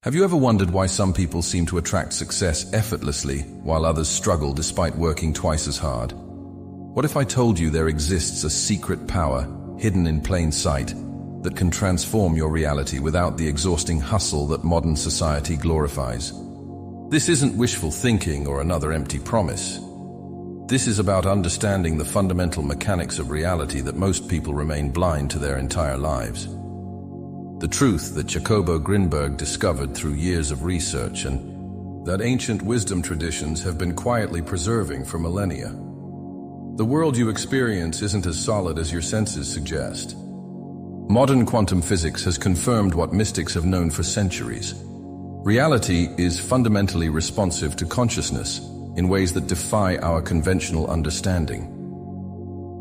Have you ever wondered why some people seem to attract success effortlessly while others struggle despite working twice as hard? What if I told you there exists a secret power hidden in plain sight that can transform your reality without the exhausting hustle that modern society glorifies? This isn't wishful thinking or another empty promise. This is about understanding the fundamental mechanics of reality that most people remain blind to their entire lives. The truth that Jacobo Grinberg discovered through years of research and that ancient wisdom traditions have been quietly preserving for millennia. The world you experience isn't as solid as your senses suggest. Modern quantum physics has confirmed what mystics have known for centuries. Reality is fundamentally responsive to consciousness in ways that defy our conventional understanding.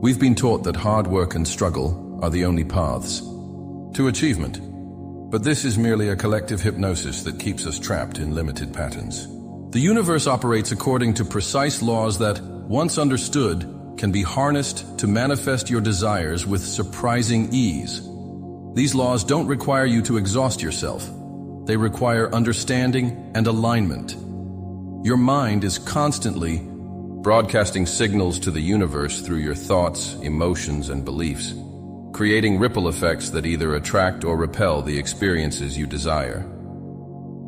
We've been taught that hard work and struggle are the only paths to achievement. But this is merely a collective hypnosis that keeps us trapped in limited patterns. The universe operates according to precise laws that, once understood, can be harnessed to manifest your desires with surprising ease. These laws don't require you to exhaust yourself. They require understanding and alignment. Your mind is constantly broadcasting signals to the universe through your thoughts, emotions, and beliefs, creating ripple effects that either attract or repel the experiences you desire.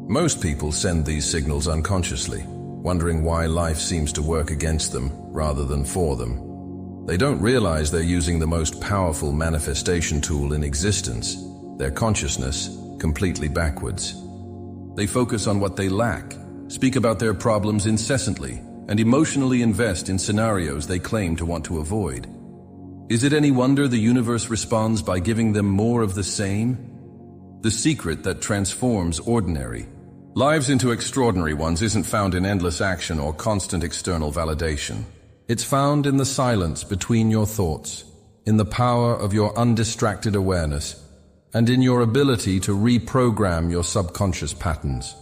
Most people send these signals unconsciously, wondering why life seems to work against them rather than for them. They don't realize they're using the most powerful manifestation tool in existence, their consciousness, completely backwards. They focus on what they lack, speak about their problems incessantly, and emotionally invest in scenarios they claim to want to avoid. Is it any wonder the universe responds by giving them more of the same? The secret that transforms ordinary lives into extraordinary ones isn't found in endless action or constant external validation. It's found in the silence between your thoughts, in the power of your undistracted awareness, and in your ability to reprogram your subconscious patterns.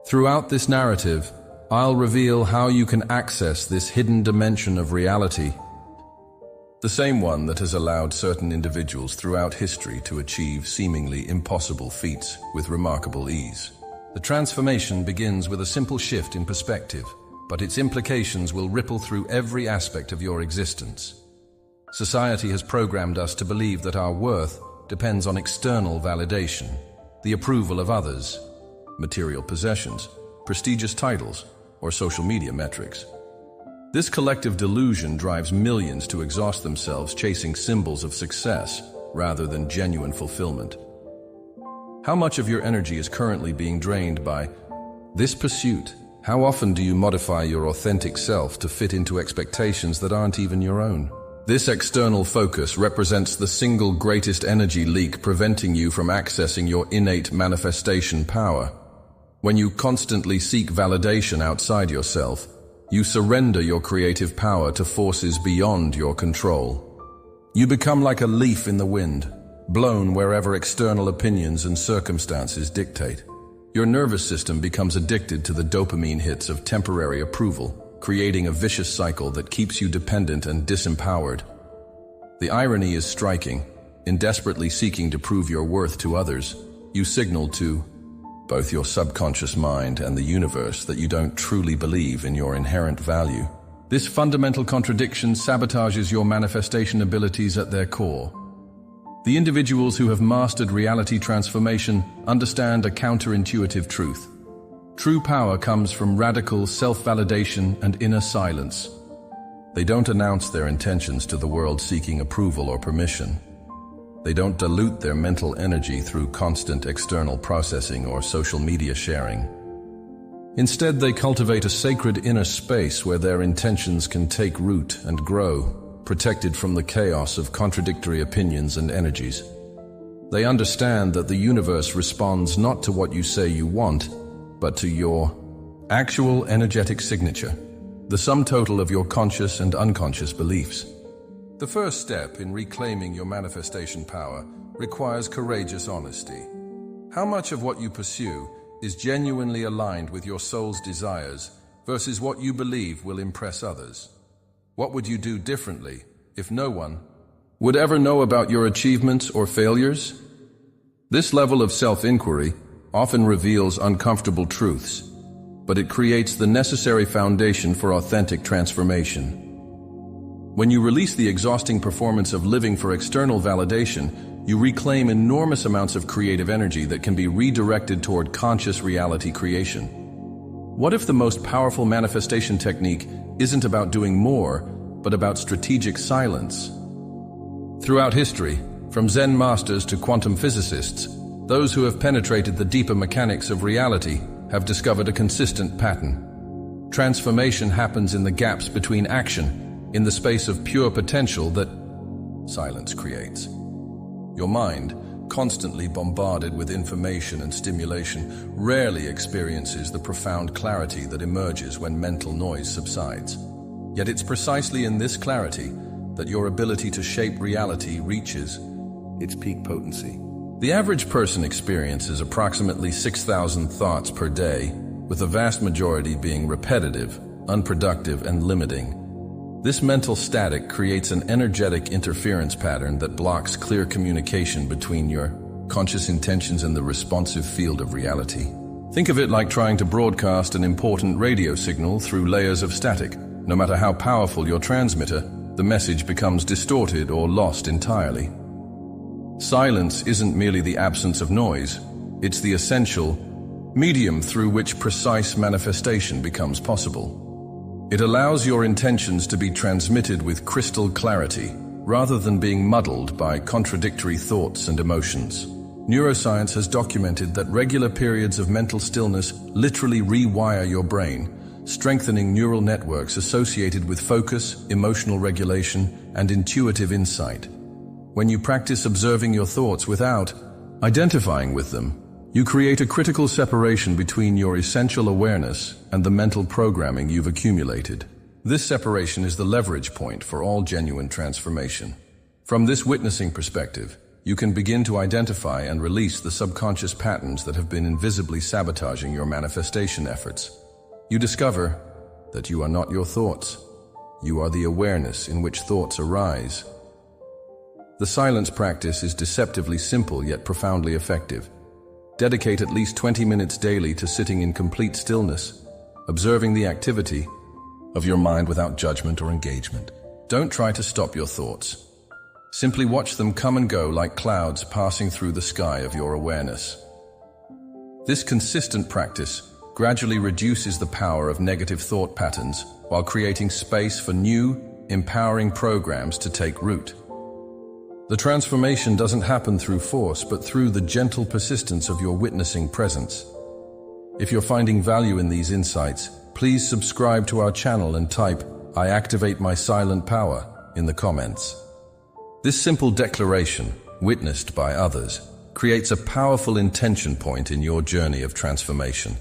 Throughout this narrative, I'll reveal how you can access this hidden dimension of reality, the same one that has allowed certain individuals throughout history to achieve seemingly impossible feats with remarkable ease. The transformation begins with a simple shift in perspective, but its implications will ripple through every aspect of your existence. Society has programmed us to believe that our worth depends on external validation, the approval of others, material possessions, prestigious titles, or social media metrics. This collective delusion drives millions to exhaust themselves chasing symbols of success rather than genuine fulfillment. How much of your energy is currently being drained by this pursuit? How often do you modify your authentic self to fit into expectations that aren't even your own? This external focus represents the single greatest energy leak preventing you from accessing your innate manifestation power. When you constantly seek validation outside yourself, you surrender your creative power to forces beyond your control. You become like a leaf in the wind, blown wherever external opinions and circumstances dictate. Your nervous system becomes addicted to the dopamine hits of temporary approval, creating a vicious cycle that keeps you dependent and disempowered. The irony is striking. In desperately seeking to prove your worth to others, you signal to both your subconscious mind and the universe that you don't truly believe in your inherent value. This fundamental contradiction sabotages your manifestation abilities at their core. The individuals who have mastered reality transformation understand a counterintuitive truth. True power comes from radical self-validation and inner silence. They don't announce their intentions to the world seeking approval or permission. They don't dilute their mental energy through constant external processing or social media sharing. Instead, they cultivate a sacred inner space where their intentions can take root and grow, protected from the chaos of contradictory opinions and energies. They understand that the universe responds not to what you say you want, but to your actual energetic signature, the sum total of your conscious and unconscious beliefs. The first step in reclaiming your manifestation power requires courageous honesty. How much of what you pursue is genuinely aligned with your soul's desires versus what you believe will impress others? What would you do differently if no one would ever know about your achievements or failures? This level of self-inquiry often reveals uncomfortable truths, but it creates the necessary foundation for authentic transformation. When you release the exhausting performance of living for external validation, you reclaim enormous amounts of creative energy that can be redirected toward conscious reality creation. What if the most powerful manifestation technique isn't about doing more, but about strategic silence? Throughout history, from Zen masters to quantum physicists, those who have penetrated the deeper mechanics of reality have discovered a consistent pattern. Transformation happens in the gaps between action, in the space of pure potential that silence creates. Your mind, constantly bombarded with information and stimulation, rarely experiences the profound clarity that emerges when mental noise subsides. Yet it's precisely in this clarity that your ability to shape reality reaches its peak potency. The average person experiences approximately 6,000 thoughts per day, with the vast majority being repetitive, unproductive, and limiting. This mental static creates an energetic interference pattern that blocks clear communication between your conscious intentions and the responsive field of reality. Think of it like trying to broadcast an important radio signal through layers of static. No matter how powerful your transmitter, the message becomes distorted or lost entirely. Silence isn't merely the absence of noise, it's the essential medium through which precise manifestation becomes possible. It allows your intentions to be transmitted with crystal clarity, rather than being muddled by contradictory thoughts and emotions. Neuroscience has documented that regular periods of mental stillness literally rewire your brain, strengthening neural networks associated with focus, emotional regulation, and intuitive insight. When you practice observing your thoughts without identifying with them, you create a critical separation between your essential awareness and the mental programming you've accumulated. This separation is the leverage point for all genuine transformation. From this witnessing perspective, you can begin to identify and release the subconscious patterns that have been invisibly sabotaging your manifestation efforts. You discover that you are not your thoughts. You are the awareness in which thoughts arise. The silence practice is deceptively simple yet profoundly effective. Dedicate at least 20 minutes daily to sitting in complete stillness, observing the activity of your mind without judgment or engagement. Don't try to stop your thoughts. Simply watch them come and go like clouds passing through the sky of your awareness. This consistent practice gradually reduces the power of negative thought patterns while creating space for new, empowering programs to take root. The transformation doesn't happen through force, but through the gentle persistence of your witnessing presence. If you're finding value in these insights, please subscribe to our channel and type, "I activate my silent power," in the comments. This simple declaration, witnessed by others, creates a powerful intention point in your journey of transformation.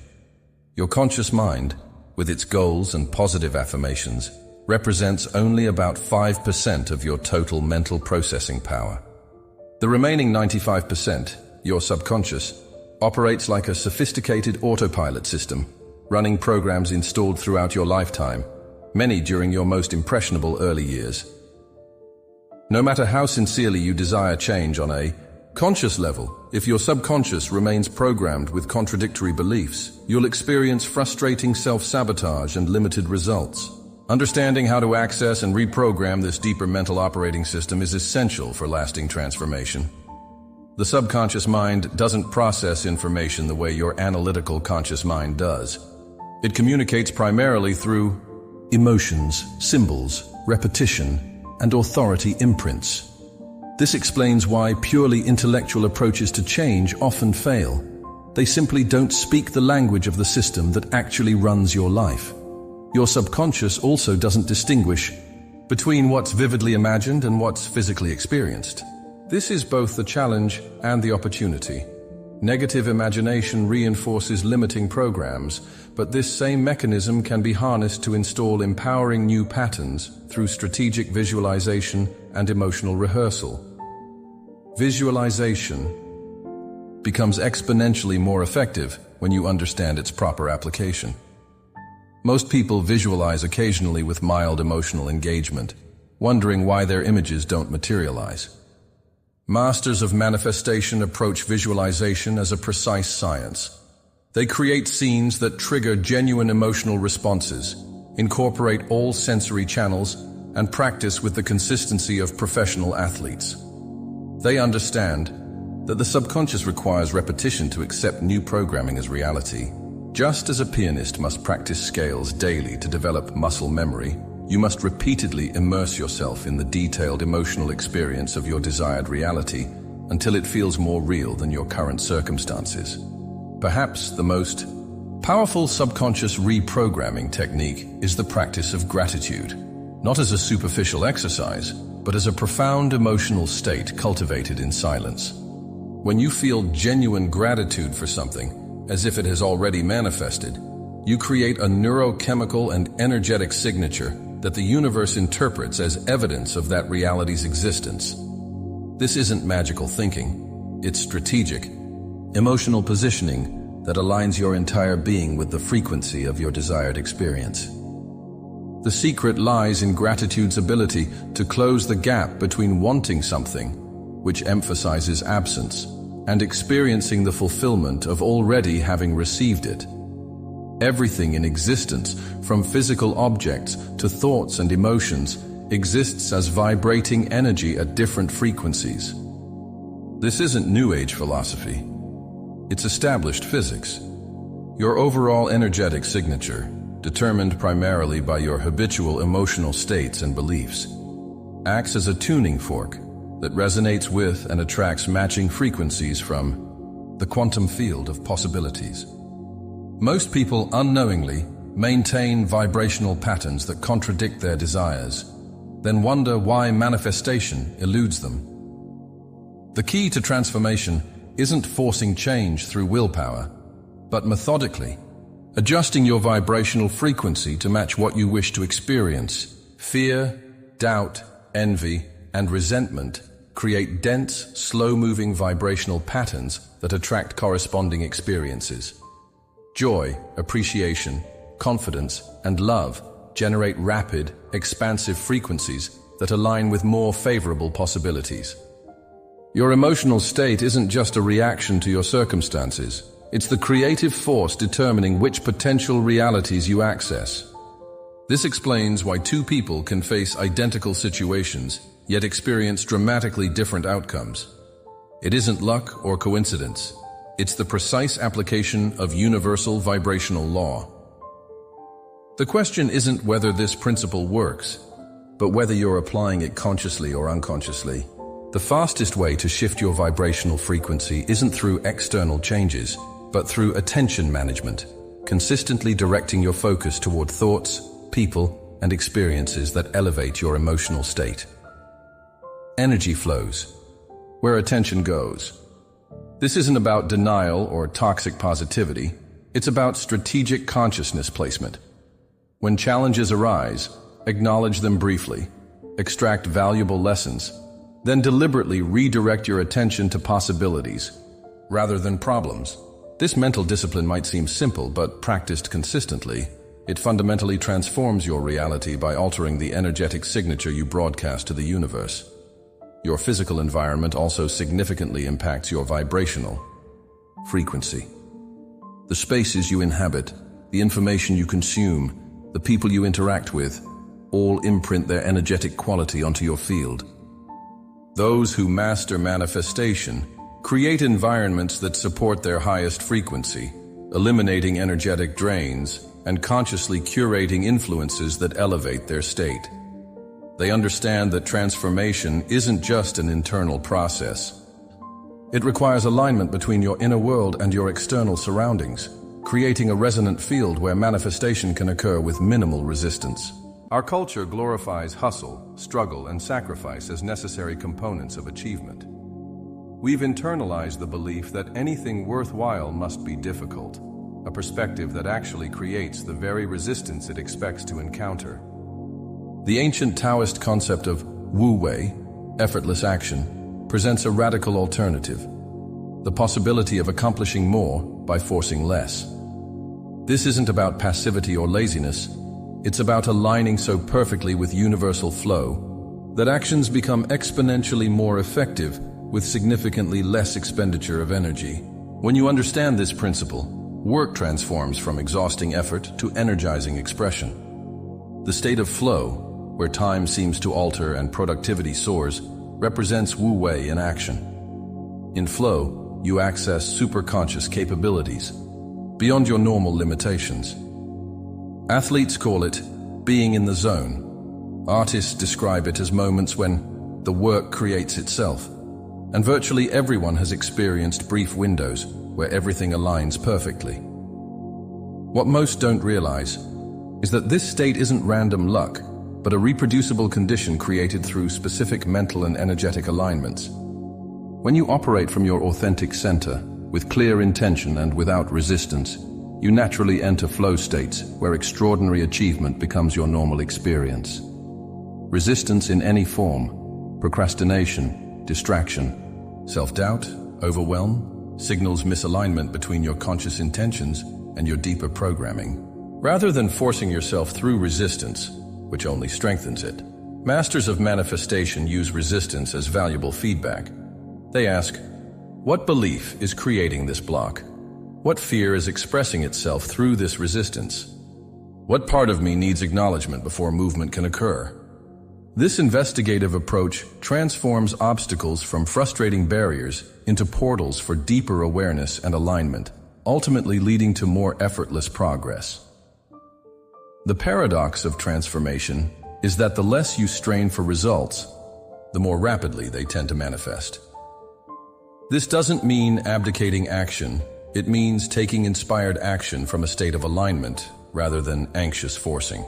Your conscious mind, with its goals and positive affirmations, represents only about 5% of your total mental processing power. The remaining 95%, your subconscious, operates like a sophisticated autopilot system, running programs installed throughout your lifetime, many during your most impressionable early years. No matter how sincerely you desire change on a conscious level, if your subconscious remains programmed with contradictory beliefs, you'll experience frustrating self-sabotage and limited results. Understanding how to access and reprogram this deeper mental operating system is essential for lasting transformation. The subconscious mind doesn't process information the way your analytical conscious mind does. It communicates primarily through emotions, symbols, repetition, and authority imprints. This explains why purely intellectual approaches to change often fail. They simply don't speak the language of the system that actually runs your life. Your subconscious also doesn't distinguish between what's vividly imagined and what's physically experienced. This is both the challenge and the opportunity. Negative imagination reinforces limiting programs, but this same mechanism can be harnessed to install empowering new patterns through strategic visualization and emotional rehearsal. Visualization becomes exponentially more effective when you understand its proper application. Most people visualize occasionally with mild emotional engagement, wondering why their images don't materialize. Masters of manifestation approach visualization as a precise science. They create scenes that trigger genuine emotional responses, incorporate all sensory channels, and practice with the consistency of professional athletes. They understand that the subconscious requires repetition to accept new programming as reality. Just as a pianist must practice scales daily to develop muscle memory, you must repeatedly immerse yourself in the detailed emotional experience of your desired reality until it feels more real than your current circumstances. Perhaps the most powerful subconscious reprogramming technique is the practice of gratitude, not as a superficial exercise, but as a profound emotional state cultivated in silence. When you feel genuine gratitude for something, as if it has already manifested, you create a neurochemical and energetic signature that the universe interprets as evidence of that reality's existence. This isn't magical thinking, it's strategic, emotional positioning that aligns your entire being with the frequency of your desired experience. The secret lies in gratitude's ability to close the gap between wanting something, which emphasizes absence, and experiencing the fulfillment of already having received it. Everything in existence, from physical objects to thoughts and emotions, exists as vibrating energy at different frequencies. This isn't New Age philosophy. It's established physics. Your overall energetic signature, determined primarily by your habitual emotional states and beliefs, acts as a tuning fork that resonates with and attracts matching frequencies from the quantum field of possibilities. Most people unknowingly maintain vibrational patterns that contradict their desires, then wonder why manifestation eludes them. The key to transformation isn't forcing change through willpower, but methodically adjusting your vibrational frequency to match what you wish to experience. Fear, doubt, envy, and resentment create dense, slow-moving vibrational patterns that attract corresponding experiences. Joy, appreciation, confidence, and love generate rapid, expansive frequencies that align with more favorable possibilities. Your emotional state isn't just a reaction to your circumstances. It's the creative force determining which potential realities you access. This explains why two people can face identical situations, yet experience dramatically different outcomes. It isn't luck or coincidence. It's the precise application of universal vibrational law. The question isn't whether this principle works, but whether you're applying it consciously or unconsciously. The fastest way to shift your vibrational frequency isn't through external changes, but through attention management, consistently directing your focus toward thoughts, people, and experiences that elevate your emotional state. Energy flows where attention goes. This isn't about denial or toxic positivity. It's about strategic consciousness placement. When challenges arise, acknowledge them briefly, extract valuable lessons, then deliberately redirect your attention to possibilities rather than problems. This mental discipline might seem simple, but practiced consistently, it fundamentally transforms your reality by altering the energetic signature you broadcast to the universe. Your physical environment also significantly impacts your vibrational frequency. The spaces you inhabit, the information you consume, the people you interact with, all imprint their energetic quality onto your field. Those who master manifestation create environments that support their highest frequency, eliminating energetic drains and consciously curating influences that elevate their state. They understand that transformation isn't just an internal process. It requires alignment between your inner world and your external surroundings, creating a resonant field where manifestation can occur with minimal resistance. Our culture glorifies hustle, struggle, and sacrifice as necessary components of achievement. We've internalized the belief that anything worthwhile must be difficult, a perspective that actually creates the very resistance it expects to encounter. The ancient Taoist concept of Wu Wei, effortless action, presents a radical alternative, the possibility of accomplishing more by forcing less. This isn't about passivity or laziness. It's about aligning so perfectly with universal flow that actions become exponentially more effective with significantly less expenditure of energy. When you understand this principle, work transforms from exhausting effort to energizing expression. The state of flow, where time seems to alter and productivity soars, represents Wu Wei in action. In flow, you access superconscious capabilities, beyond your normal limitations. Athletes call it being in the zone. Artists describe it as moments when the work creates itself. And virtually everyone has experienced brief windows where everything aligns perfectly. What most don't realize is that this state isn't random luck, but a reproducible condition created through specific mental and energetic alignments. When you operate from your authentic center, with clear intention and without resistance, you naturally enter flow states where extraordinary achievement becomes your normal experience. Resistance in any form, procrastination, distraction, self-doubt, overwhelm, signals misalignment between your conscious intentions and your deeper programming. Rather than forcing yourself through resistance, which only strengthens it, masters of manifestation use resistance as valuable feedback. They ask, what belief is creating this block? What fear is expressing itself through this resistance? What part of me needs acknowledgement before movement can occur? This investigative approach transforms obstacles from frustrating barriers into portals for deeper awareness and alignment, ultimately leading to more effortless progress. The paradox of transformation is that the less you strain for results, the more rapidly they tend to manifest. This doesn't mean abdicating action. It means taking inspired action from a state of alignment rather than anxious forcing.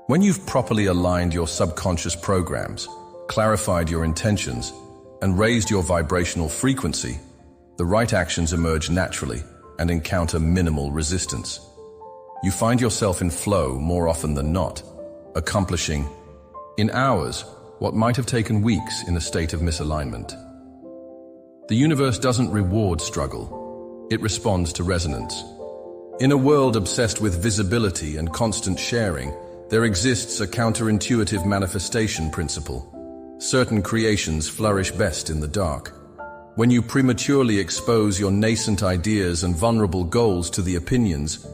When you've properly aligned your subconscious programs, clarified your intentions, and raised your vibrational frequency, the right actions emerge naturally and encounter minimal resistance. You find yourself in flow more often than not, accomplishing, in hours, what might have taken weeks in a state of misalignment. The universe doesn't reward struggle. It responds to resonance. In a world obsessed with visibility and constant sharing, there exists a counterintuitive manifestation principle. Certain creations flourish best in the dark. When you prematurely expose your nascent ideas and vulnerable goals to the opinions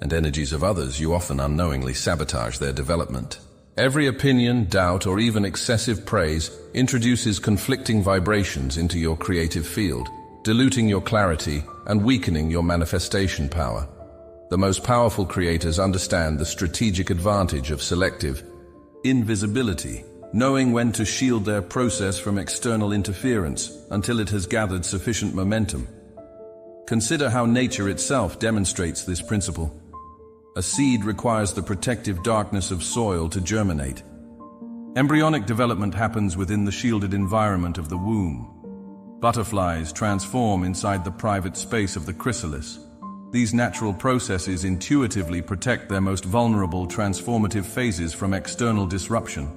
and energies of others, you often unknowingly sabotage their development. Every opinion, doubt, or even excessive praise introduces conflicting vibrations into your creative field, diluting your clarity and weakening your manifestation power. The most powerful creators understand the strategic advantage of selective invisibility, knowing when to shield their process from external interference until it has gathered sufficient momentum. Consider how nature itself demonstrates this principle. A seed requires the protective darkness of soil to germinate. Embryonic development happens within the shielded environment of the womb. Butterflies transform inside the private space of the chrysalis. These natural processes intuitively protect their most vulnerable transformative phases from external disruption.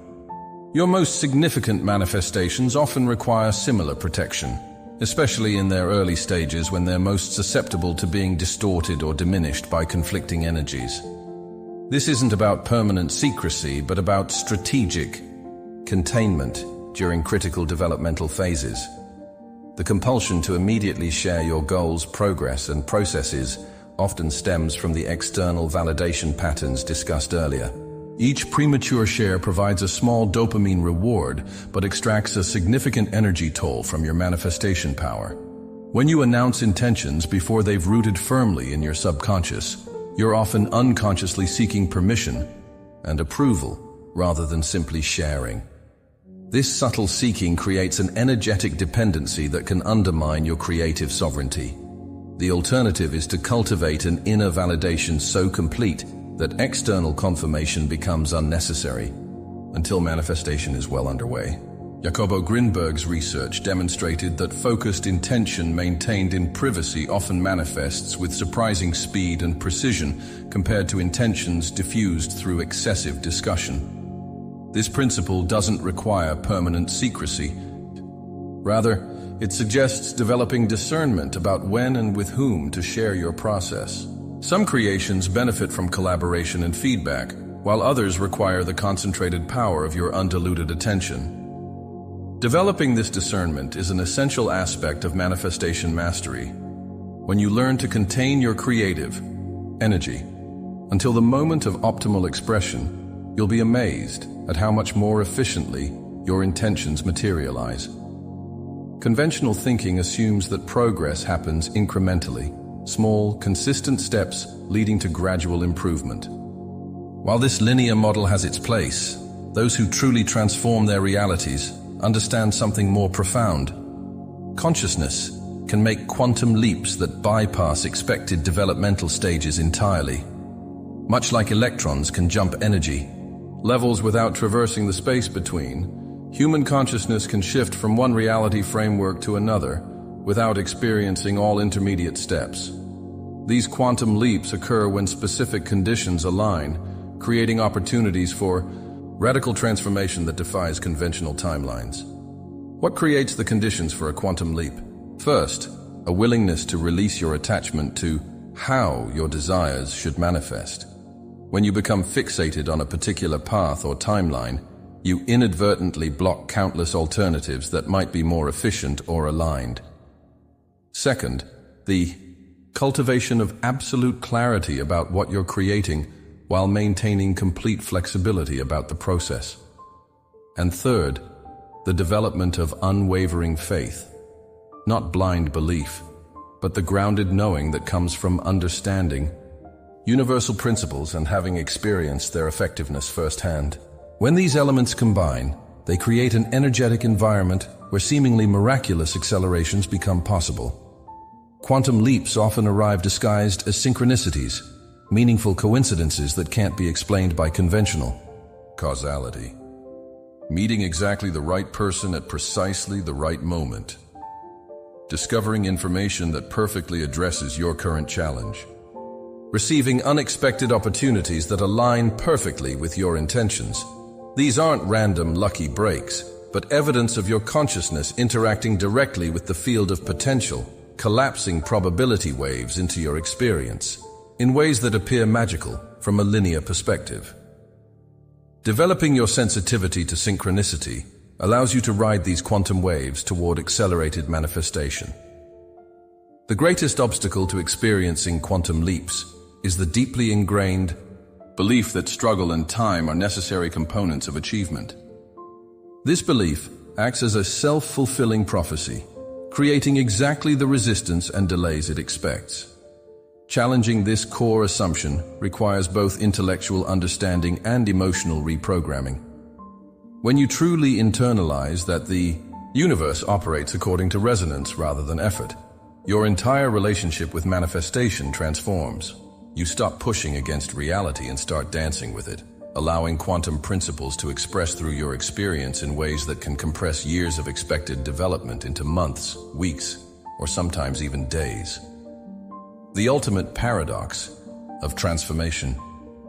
Your most significant manifestations often require similar protection, especially in their early stages when they're most susceptible to being distorted or diminished by conflicting energies. This isn't about permanent secrecy, but about strategic containment during critical developmental phases. The compulsion to immediately share your goals, progress, and processes often stems from the external validation patterns discussed earlier. Each premature share provides a small dopamine reward, but extracts a significant energy toll from your manifestation power. When you announce intentions before they've rooted firmly in your subconscious, you're often unconsciously seeking permission and approval rather than simply sharing. This subtle seeking creates an energetic dependency that can undermine your creative sovereignty. The alternative is to cultivate an inner validation so complete that external confirmation becomes unnecessary until manifestation is well underway. Jacobo Grinberg's research demonstrated that focused intention maintained in privacy often manifests with surprising speed and precision compared to intentions diffused through excessive discussion. This principle doesn't require permanent secrecy. Rather, it suggests developing discernment about when and with whom to share your process. Some creations benefit from collaboration and feedback, while others require the concentrated power of your undiluted attention. Developing this discernment is an essential aspect of manifestation mastery. When you learn to contain your creative energy until the moment of optimal expression, you'll be amazed at how much more efficiently your intentions materialize. Conventional thinking assumes that progress happens incrementally, small, consistent steps leading to gradual improvement. While this linear model has its place, those who truly transform their realities understand something more profound. Consciousness can make quantum leaps that bypass expected developmental stages entirely. Much like electrons can jump energy levels without traversing the space between, human consciousness can shift from one reality framework to another without experiencing all intermediate steps. These quantum leaps occur when specific conditions align, creating opportunities for radical transformation that defies conventional timelines. What creates the conditions for a quantum leap? First, a willingness to release your attachment to how your desires should manifest. When you become fixated on a particular path or timeline, you inadvertently block countless alternatives that might be more efficient or aligned. Second, the cultivation of absolute clarity about what you're creating while maintaining complete flexibility about the process. And third, the development of unwavering faith. Not blind belief, but the grounded knowing that comes from understanding universal principles and having experienced their effectiveness firsthand. When these elements combine, they create an energetic environment where seemingly miraculous accelerations become possible. Quantum leaps often arrive disguised as synchronicities, meaningful coincidences that can't be explained by conventional causality. Meeting exactly the right person at precisely the right moment. Discovering information that perfectly addresses your current challenge. Receiving unexpected opportunities that align perfectly with your intentions. These aren't random lucky breaks, but evidence of your consciousness interacting directly with the field of potential, collapsing probability waves into your experience, in ways that appear magical from a linear perspective. Developing your sensitivity to synchronicity allows you to ride these quantum waves toward accelerated manifestation. The greatest obstacle to experiencing quantum leaps is the deeply ingrained belief that struggle and time are necessary components of achievement. This belief acts as a self-fulfilling prophecy, creating exactly the resistance and delays it expects. Challenging this core assumption requires both intellectual understanding and emotional reprogramming. When you truly internalize that the universe operates according to resonance rather than effort, your entire relationship with manifestation transforms. You stop pushing against reality and start dancing with it, allowing quantum principles to express through your experience in ways that can compress years of expected development into months, weeks, or sometimes even days. The ultimate paradox of transformation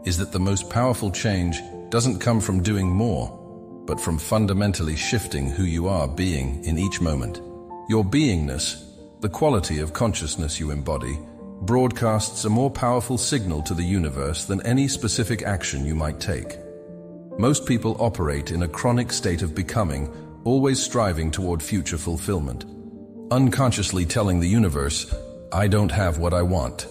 is that the most powerful change doesn't come from doing more, but from fundamentally shifting who you are being in each moment. Your beingness, the quality of consciousness you embody, broadcasts a more powerful signal to the universe than any specific action you might take. Most people operate in a chronic state of becoming, always striving toward future fulfillment, unconsciously telling the universe, "I don't have what I want."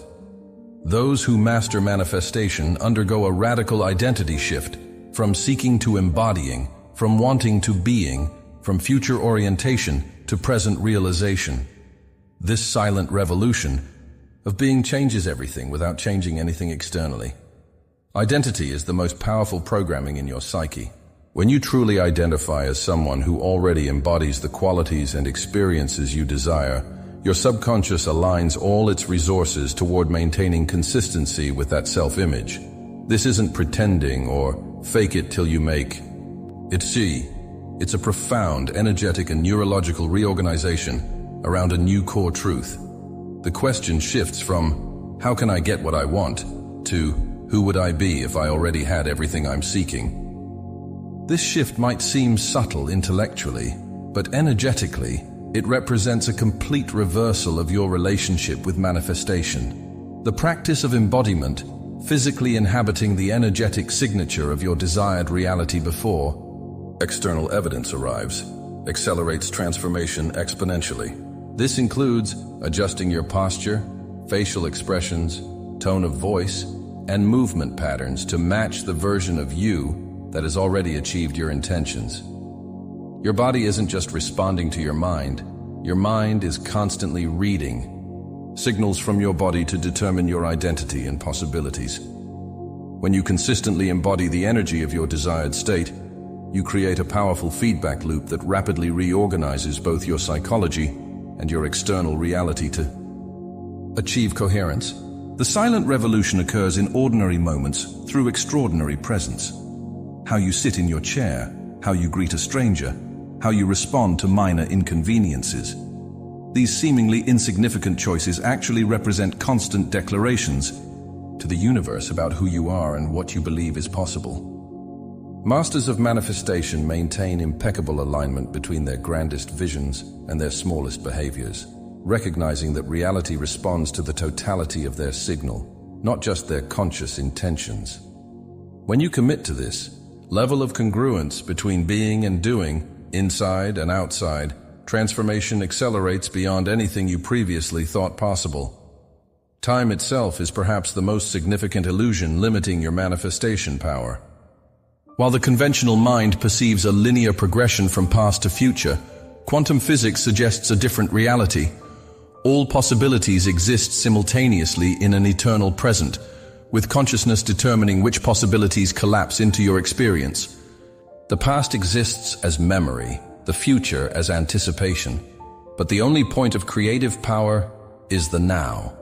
Those who master manifestation undergo a radical identity shift, from seeking to embodying, from wanting to being, from future orientation to present realization. This silent revolution of being changes everything without changing anything externally. Identity is the most powerful programming in your psyche. When you truly identify as someone who already embodies the qualities and experiences you desire, your subconscious aligns all its resources toward maintaining consistency with that self-image. This isn't pretending or fake it till you make it see. It's a profound, energetic and neurological reorganization around a new core truth. The question shifts from, how can I get what I want, to, who would I be if I already had everything I'm seeking? This shift might seem subtle intellectually, but energetically, it represents a complete reversal of your relationship with manifestation. The practice of embodiment, physically inhabiting the energetic signature of your desired reality before external evidence arrives, accelerates transformation exponentially. This includes adjusting your posture, facial expressions, tone of voice, and movement patterns to match the version of you that has already achieved your intentions. Your body isn't just responding to your mind is constantly reading signals from your body to determine your identity and possibilities. When you consistently embody the energy of your desired state, you create a powerful feedback loop that rapidly reorganizes both your psychology and your external reality to achieve coherence. The silent revolution occurs in ordinary moments through extraordinary presence. How you sit in your chair, how you greet a stranger, how you respond to minor inconveniences. These seemingly insignificant choices actually represent constant declarations to the universe about who you are and what you believe is possible. Masters of manifestation maintain impeccable alignment between their grandest visions and their smallest behaviors, recognizing that reality responds to the totality of their signal, not just their conscious intentions. When you commit to this level of congruence between being and doing, inside and outside, transformation accelerates beyond anything you previously thought possible. Time itself is perhaps the most significant illusion limiting your manifestation power. While the conventional mind perceives a linear progression from past to future, quantum physics suggests a different reality. All possibilities exist simultaneously in an eternal present, with consciousness determining which possibilities collapse into your experience. The past exists as memory, the future as anticipation, but the only point of creative power is the now.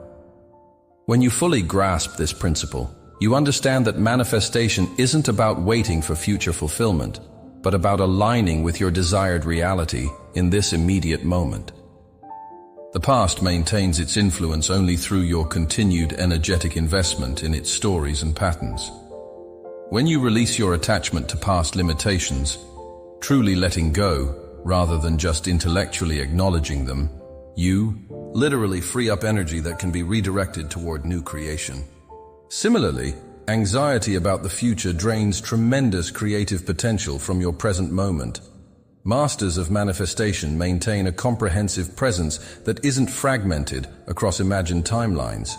When you fully grasp this principle, you understand that manifestation isn't about waiting for future fulfillment, but about aligning with your desired reality in this immediate moment. The past maintains its influence only through your continued energetic investment in its stories and patterns. When you release your attachment to past limitations, truly letting go rather than just intellectually acknowledging them, you literally free up energy that can be redirected toward new creation. Similarly, anxiety about the future drains tremendous creative potential from your present moment. Masters of manifestation maintain a comprehensive presence that isn't fragmented across imagined timelines.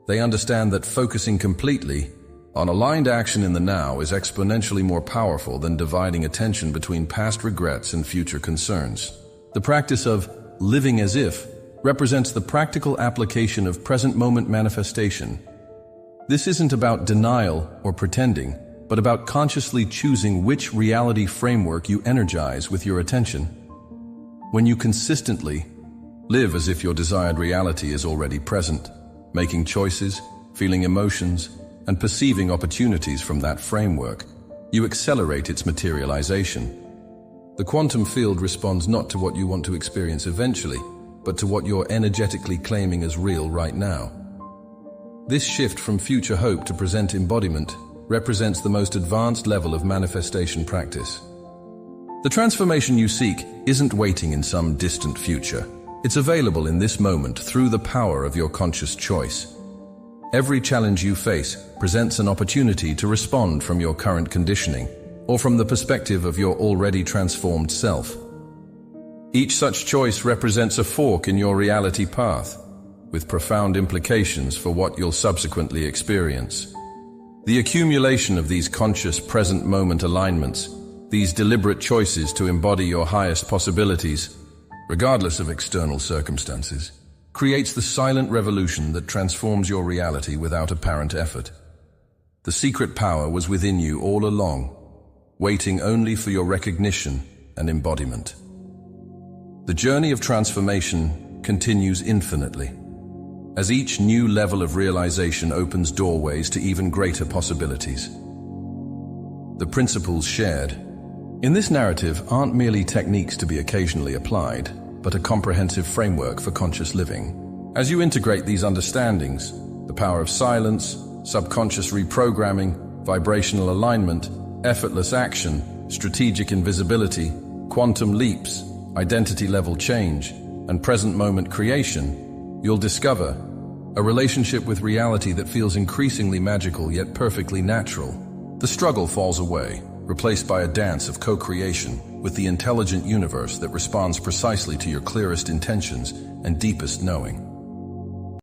They understand that focusing completely on aligned action in the now is exponentially more powerful than dividing attention between past regrets and future concerns. The practice of living as if represents the practical application of present moment manifestation. This isn't about denial or pretending, but about consciously choosing which reality framework you energize with your attention. When you consistently live as if your desired reality is already present, making choices, feeling emotions, and perceiving opportunities from that framework, you accelerate its materialization. The quantum field responds not to what you want to experience eventually, but to what you're energetically claiming as real right now. This shift from future hope to present embodiment represents the most advanced level of manifestation practice. The transformation you seek isn't waiting in some distant future. It's available in this moment through the power of your conscious choice. Every challenge you face presents an opportunity to respond from your current conditioning, or from the perspective of your already transformed self. Each such choice represents a fork in your reality path, with profound implications for what you'll subsequently experience. The accumulation of these conscious present moment alignments, these deliberate choices to embody your highest possibilities, regardless of external circumstances, creates the silent revolution that transforms your reality without apparent effort. The secret power was within you all along, waiting only for your recognition and embodiment. The journey of transformation continues infinitely, as each new level of realization opens doorways to even greater possibilities. The principles shared in this narrative aren't merely techniques to be occasionally applied, but a comprehensive framework for conscious living. As you integrate these understandings, the power of silence, subconscious reprogramming, vibrational alignment, effortless action, strategic invisibility, quantum leaps, identity-level change, and present-moment creation, you'll discover a relationship with reality that feels increasingly magical yet perfectly natural. The struggle falls away, replaced by a dance of co-creation, with the intelligent universe that responds precisely to your clearest intentions and deepest knowing.